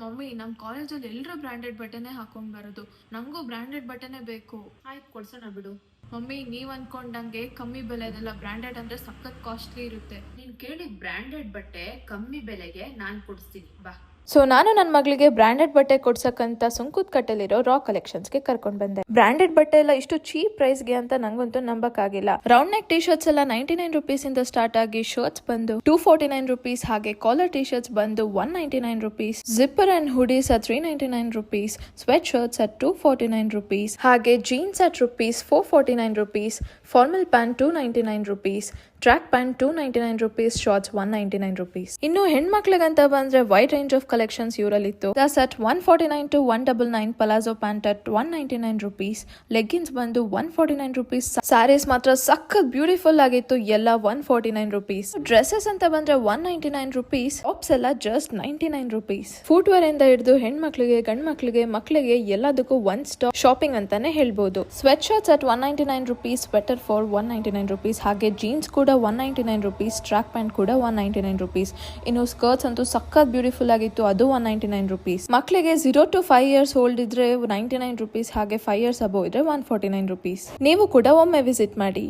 Mummy ನಮ್ಮ ಕಾಲೇಜಲ್ಲಿ ಎಲ್ಲರೂ ಬ್ರ್ಯಾಂಡೆಡ್ ಬಟ್ಟೆನೇ ಹಾಕೊಂಡು ಬರೋದು, ನನಗೂ ಬ್ರ್ಯಾಂಡೆಡ್ ಬಟ್ಟೆನೇ ಬೇಕು. ಆಯ್ತು, ಕೊಡ್ಸೋಣ ಬಿಡು. ಮಮ್ಮಿ ನೀವು ಅಂದ್ಕೊಂಡಂಗೆ ಕಮ್ಮಿ ಬೆಲೆದೆಲ್ಲ, ಬ್ರ್ಯಾಂಡೆಡ್ ಅಂದರೆ ಸಖತ್ ಕಾಸ್ಟ್ಲಿ ಇರುತ್ತೆ. ನೀನು ಕೇಳಿದ ಬ್ರ್ಯಾಂಡೆಡ್ ಬಟ್ಟೆ ಕಮ್ಮಿ ಬೆಲೆಗೆ ನಾನು ಕೊಡಿಸ್ತೀನಿ, ಬಾ. ಸೊ ನಾನು ನನ್ನ ಮಗಳಿಗೆ ಬ್ರ್ಯಾಂಡೆಡ್ ಬಟ್ಟೆ ಕೊಡ್ಸಕ್ಕಂತ ಸುಂಕುತ್ಕಟ್ಟಲ್ಲಿರೋ ರಾ ಕಲೆಕ್ಷನ್ಸ್ಗೆ ಕರ್ಕೊಂಡು ಬಂದೆ. ಬ್ರ್ಯಾಂಡೆಡ್ ಬಟ್ಟೆ ಎಲ್ಲ ಇಷ್ಟು ಚೀಪ್ ಪ್ರೈಸ್ಗೆ ಅಂತ ನಂಗಂತೂ ನಂಬಕ್ಕಾಗಿಲ್ಲ. ರೌಂಡ್ ನೆಕ್ ಟಿ ಶರ್ಟ್ಸ್ ಎಲ್ಲ 99 ರುಪೀಸ್ ಇಂದ ಸ್ಟಾರ್ಟ್ ಆಗಿ ಶರ್ಟ್ಸ್ ಬಂದು 249 ರುಪೀಸ್, ಹಾಗೆ ಕಾಲರ್ ಟಿ ಶರ್ಟ್ಸ್ ಬಂದು 199 rupees, zipper and hoodies at 399 rupees, sweat shirts at 249 rupees, ಹಾಗೆ jeans at rupees 449 rupees, formal pant 299 rupees, track pant 299 rupees, shorts 199 rupees. ಇನ್ನು ಹೆಣ್ಮಕ್ಳಿಗಂತ ಬಂದ್ರೆ ವೈಡ್ ರೇಂಜ್ ಆಫ್ ಕಲೆಕ್ಷನ್ಸ್ ಇವರಲ್ಲಿತ್ತು. ದಸ್ at 149 to 199, palazzo pant at 199 rupees, leggings ಬಂದು 149 rupees, saris ಮಾತ್ರ ಸಖತ್ beautiful ಆಗಿತ್ತು, ಎಲ್ಲ 149 ರುಪೀಸ್. ಡ್ರೆಸ್ಸಸ್ ಅಂತ ಬಂದ್ರೆ 199 ರುಪೀಸ್, ಟಾಪ್ಸ್ ಎಲ್ಲ ಜಸ್ಟ್ 99 ರುಪೀಸ್. ಫುಟ್ವೇರ್ ಇಂದ ಹಿಡಿದು ಹೆಣ್ಮಕ್ಳಿಗೆ, ಗಂಡ್ ಮಕ್ಳಿಗೆ, ಮಕ್ಳಿಗೆ ಎಲ್ಲದಕ್ಕೂ ಒನ್ ಸ್ಟಾಪ್ ಶಾಪಿಂಗ್ ಅಂತಾನೆ ಹೇಳ್ಬೋದು. Sweat shirts at 199 rupees, sweater for 199 rupees, ಹಾಗೆ ಜೀನ್ಸ್ ಕೂಡ 199 ರುಪೀಸ್, ಟ್ರ್ಯಾಕ್ ಪ್ಯಾಂಟ್ ಕೂಡ 199 ರುಪೀಸ್. ಇನ್ನು ಸ್ಕರ್ಟ್ಸ್ ಅಂತೂ ಸಖತ್ ಬ್ಯೂಟಿಫುಲ್ ಆಗಿತ್ತು, ಅದು 199 ರುಪೀಸ್. ಮಕ್ಕಳಿಗೆ 0 to 5 years ಓಲ್ಡ್ ಇದ್ರೆ 99 ರುಪೀಸ್, ಹಾಗೆ 5 years ಅಬೋ ಇದ್ರೆ 149 ರುಪೀಸ್. ನೀವು ಕೂಡ ಒಮ್ಮೆ ವಿಸಿಟ್ ಮಾಡಿ.